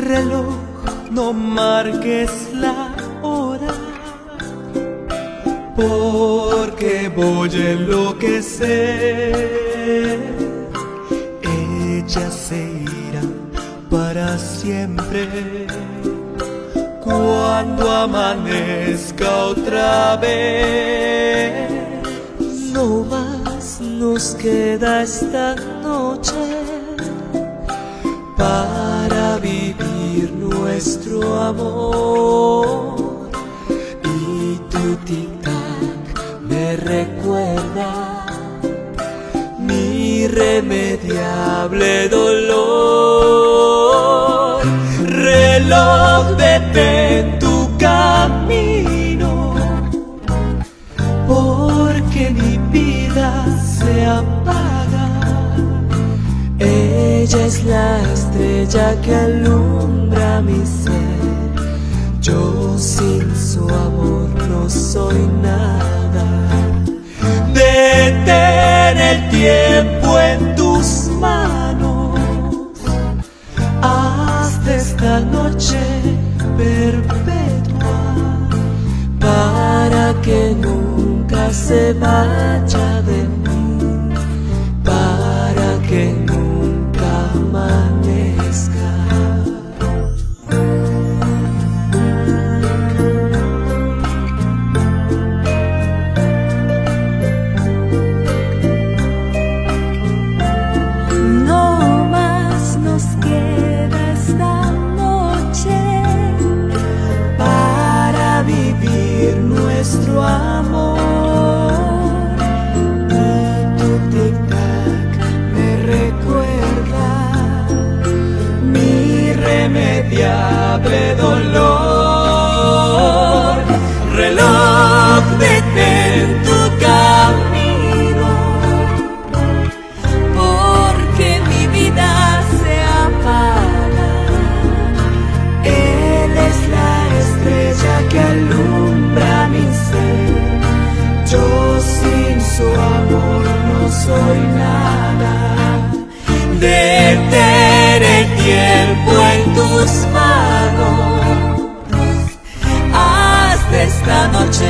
Reloj, no marques la hora, porque voy a enloquecer. Ella se irá para siempre cuando amanezca otra vez. No más nos queda esta noche para vivir nuestro amor. Y tu tic-tac me recuerda mi irremediable dolor. Reloj, detén tu camino, porque mi vida se apaga. Ella es la estrella que alumbra mi ser. Yo sin su amor no soy nada. Detén el tiempo en tus manos, haz de esta noche perpetua, para que nunca se vaya de mí, para que nunca amanezca. No más nos queda esta noche para vivir nuestro amor. Y tu tic-tac me recuerda mi irremediable dolor. Reloj, detén tu camino, porque mi vida se apaga. Él es la estrella que alumbra mi ser. Yo sin su amor no soy nada. Detén el tiempo en tus manos, Haz de esta noche